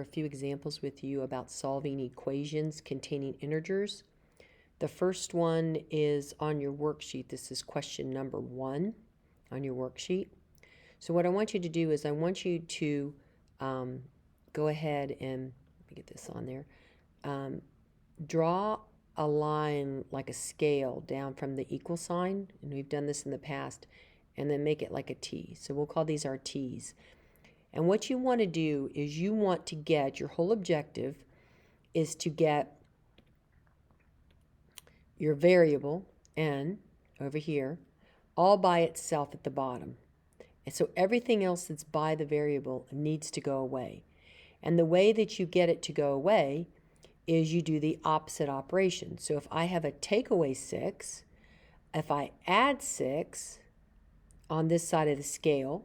A few examples with you about solving equations containing integers. The first one is on your worksheet. This is question number 1 on your worksheet. So what I want you to do is I want you to go ahead and, let me get this on there, draw a line like a scale down from the equal sign, and we've done this in the past, and then make it like a T. So we'll call these our T's. And what you want to do is you want to get, your whole objective is to get your variable, n, over here, all by itself at the bottom. And so everything else that's by the variable needs to go away. And the way that you get it to go away is you do the opposite operation. So if I have a take away 6, if I add 6 on this side of the scale,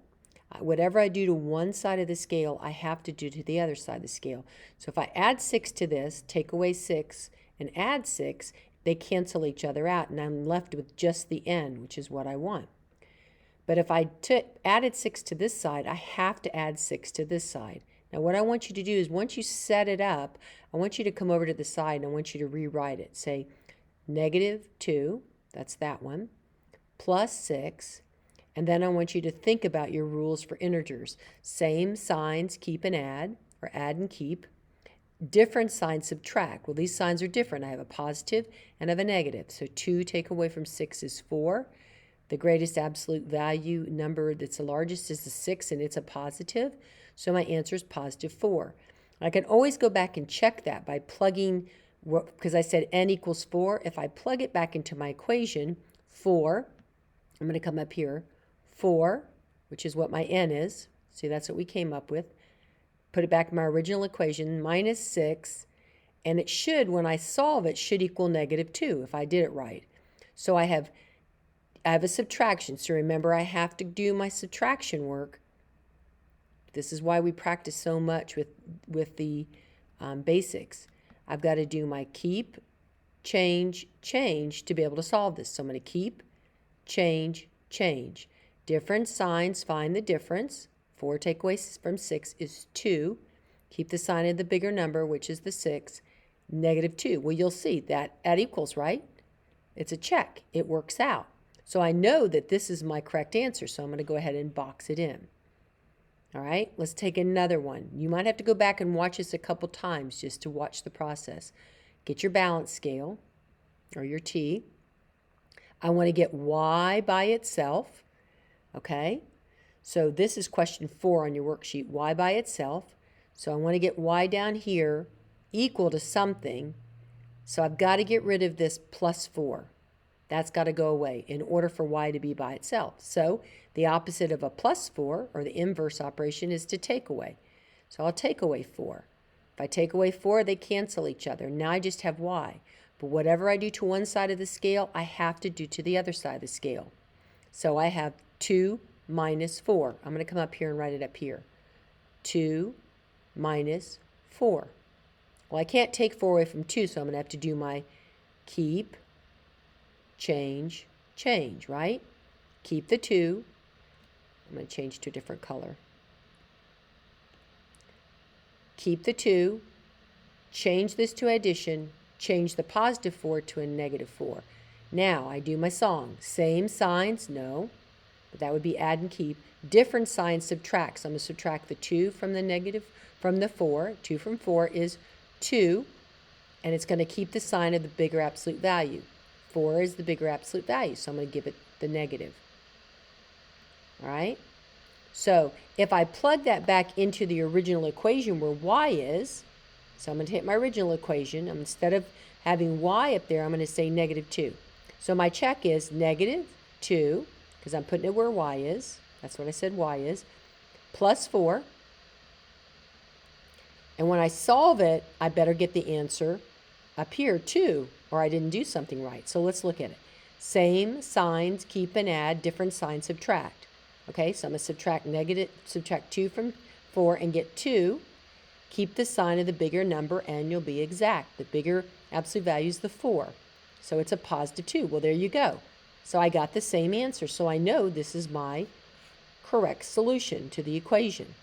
whatever I do to one side of the scale, I have to do to the other side of the scale. So if I add 6 to this, take away 6, and add 6, they cancel each other out, and I'm left with just the n, which is what I want. But if I added 6 to this side, I have to add 6 to this side. Now what I want you to do is once you set it up, I want you to come over to the side and I want you to rewrite it. Say -2, that's that one, plus 6, and then I want you to think about your rules for integers. Same signs, keep and add, or add and keep. Different signs, subtract. Well, these signs are different. I have a positive and I have a negative. So 2 take away from 6 is 4. The greatest absolute value number that's the largest is the 6, and it's a positive. So my answer is positive 4. I can always go back and check that by plugging, because I said n equals 4. If I plug it back into my equation, 4, I'm going to come up here, 4, which is what my n is. See, that's what we came up with. Put it back in my original equation, minus 6, and it should, when I solve it, should equal -2 if I did it right. So I have a subtraction. So remember, I have to do my subtraction work. This is why we practice so much with the basics. I've got to do my keep, change, change to be able to solve this. So I'm going to keep, change, change. Different signs, find the difference. 4 take away from 6 is 2. Keep the sign of the bigger number, which is the 6, -2. Well, you'll see that equals, right? It's a check. It works out. So I know that this is my correct answer, so I'm going to go ahead and box it in. All right, let's take another one. You might have to go back and watch this a couple times just to watch the process. Get your balance scale, or your T. I want to get y by itself. Okay, so this is question 4 on your worksheet, y by itself. So I want to get y down here equal to something. So I've got to get rid of this plus 4. That's got to go away in order for y to be by itself. So the opposite of a plus 4, or the inverse operation, is to take away. So I'll take away 4. If I take away 4, they cancel each other. Now I just have y. But whatever I do to one side of the scale, I have to do to the other side of the scale. So I have 2 minus 4. I'm going to come up here and write it up here. 2 minus 4. Well, I can't take 4 away from 2, so I'm going to have to do my keep, change, change, right? Keep the 2. I'm going to change to a different color. Keep the 2. Change this to addition. Change the positive 4 to a -4. Now I do my song. Same signs, no, but that would be add and keep. Different signs, subtract. So I'm going to subtract the 2 from the 4. 2 from 4 is 2, and it's going to keep the sign of the bigger absolute value. 4 is the bigger absolute value, so I'm going to give it the negative. All right? So if I plug that back into the original equation where y is, so I'm going to take my original equation. Instead of having y up there, I'm going to say -2. So my check is -2, because I'm putting it where y is. That's what I said y is, plus 4. And when I solve it, I better get the answer up here too, or I didn't do something right. So let's look at it. Same signs, keep and add, different signs, subtract. Okay, so I'm going to subtract 2 from 4 and get 2. Keep the sign of the bigger number and you'll be exact. The bigger absolute value is the 4. So it's a positive 2. Well, there you go. So I got the same answer. So I know this is my correct solution to the equation.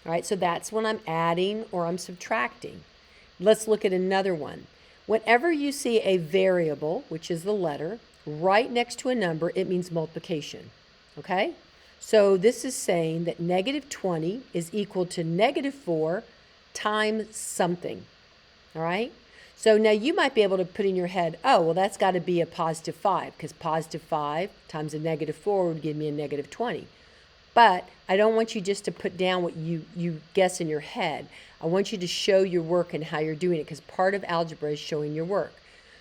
All right, so that's when I'm adding or I'm subtracting. Let's look at another one. Whenever you see a variable, which is the letter, right next to a number, it means multiplication. Okay? So this is saying that negative 20 is equal to negative 4 times something. All right? So now you might be able to put in your head, oh, well, that's got to be a positive 5, because positive 5 times a negative 4 would give me a negative 20. But I don't want you just to put down what you guess in your head. I want you to show your work and how you're doing it, because part of algebra is showing your work.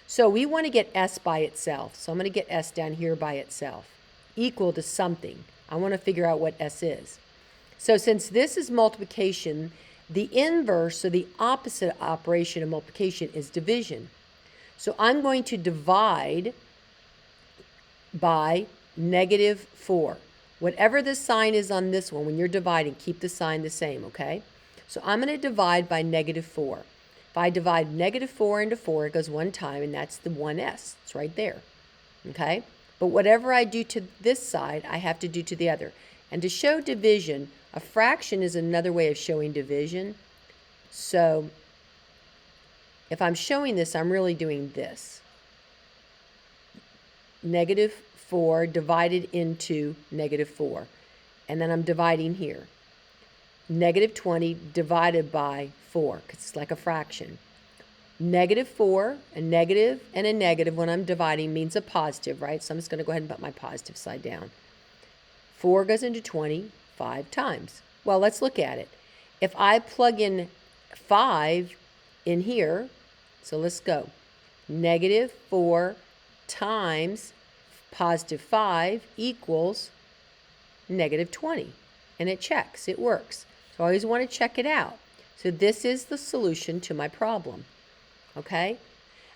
So we want to get S by itself. So I'm going to get S down here by itself, equal to something. I want to figure out what S is. So since this is multiplication, the inverse, or the opposite operation of multiplication, is division. So I'm going to divide by negative 4. Whatever the sign is on this one, when you're dividing, keep the sign the same, okay? So I'm going to divide by negative 4. If I divide negative 4 into 4, it goes one time, and that's the 1s. It's right there, okay? But whatever I do to this side, I have to do to the other. And to show division, a fraction is another way of showing division. So if I'm showing this, I'm really doing this. Negative 4 divided into negative 4. And then I'm dividing here. Negative 20 divided by 4, because it's like a fraction. Negative 4, a negative and a negative when I'm dividing means a positive, right? So I'm just going to go ahead and put my positive side down. 4 goes into 20 5 times. Well, let's look at it. If I plug in 5 in here, so let's go. Negative 4 times positive 5 equals negative 20. And it checks. It works. So I always want to check it out. So this is the solution to my problem. Okay?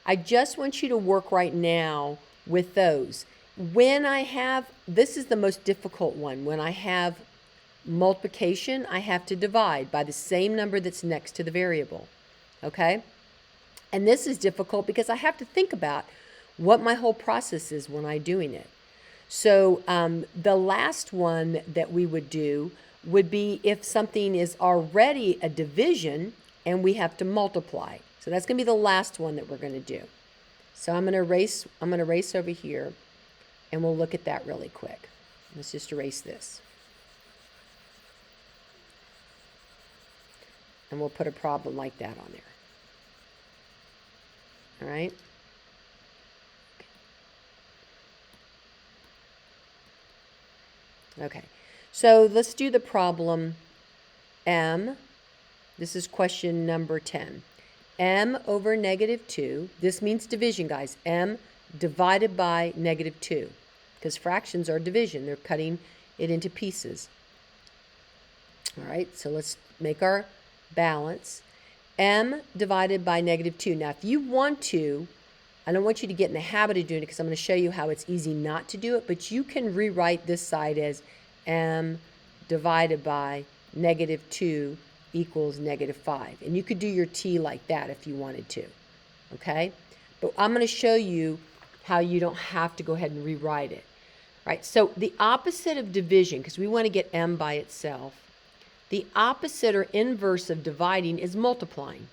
I just want you to work right now with those. When I have, this is the most difficult one. When I have multiplication, I have to divide by the same number that's next to the variable. Okay? And this is difficult because I have to think about what my whole process is when I'm doing it. So the last one that we would do would be if something is already a division and we have to multiply. So that's going to be the last one that we're going to do. So I'm going to erase over here, and we'll look at that really quick. Let's just erase this. And we'll put a problem like that on there. All right? Okay. So let's do the problem M. This is question number 10. M over negative 2. This means division, guys. M divided by negative 2. Because fractions are division. They're cutting it into pieces. All right, so let's make our balance. M divided by negative 2. Now, if you want to, I don't want you to get in the habit of doing it because I'm going to show you how it's easy not to do it, but you can rewrite this side as M divided by negative 2 equals negative 5. And you could do your T like that if you wanted to, okay? But I'm going to show you how you don't have to go ahead and rewrite it. All right, so the opposite of division, because we want to get M by itself, the opposite or inverse of dividing is multiplying.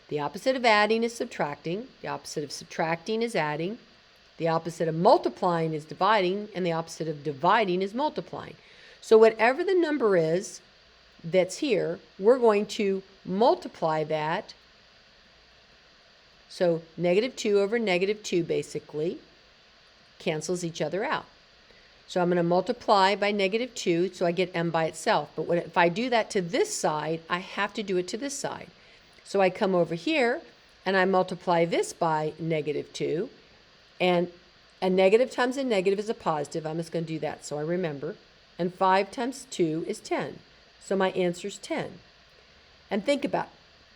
The opposite of adding is subtracting. The opposite of subtracting is adding. The opposite of multiplying is dividing. And the opposite of dividing is multiplying. So whatever the number is that's here, we're going to multiply that. So negative 2 over negative 2 basically cancels each other out. So I'm going to multiply by negative 2, so I get M by itself. But if I do that to this side, I have to do it to this side. So I come over here, and I multiply this by negative 2. And a negative times a negative is a positive. I'm just going to do that so I remember. And 5 times 2 is 10. So my answer is 10. And think about,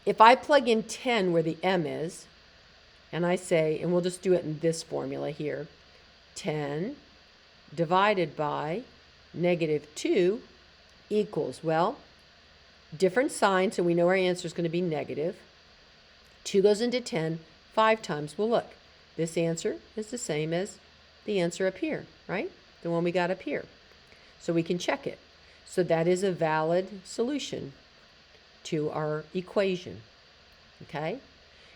if I plug in 10 where the M is, and I say, and we'll just do it in this formula here, 10 divided by negative 2 equals, well, different sign, so we know our answer is going to be negative. 2 goes into 10 5 times. Well, look, this answer is the same as the answer up here, right? The one we got up here. So we can check it. So that is a valid solution. to our equation. Okay?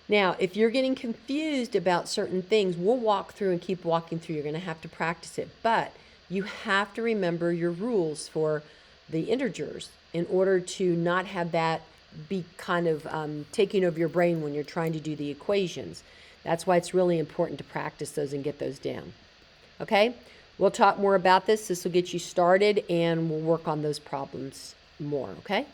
Now, if you're getting confused about certain things, we'll walk through and keep walking through. You're going to have to practice it. But you have to remember your rules for the integers in order to not have that be kind of taking over your brain when you're trying to do the equations. That's why it's really important to practice those and get those down. Okay? We'll talk more about this. This will get you started, and we'll work on those problems more, okay?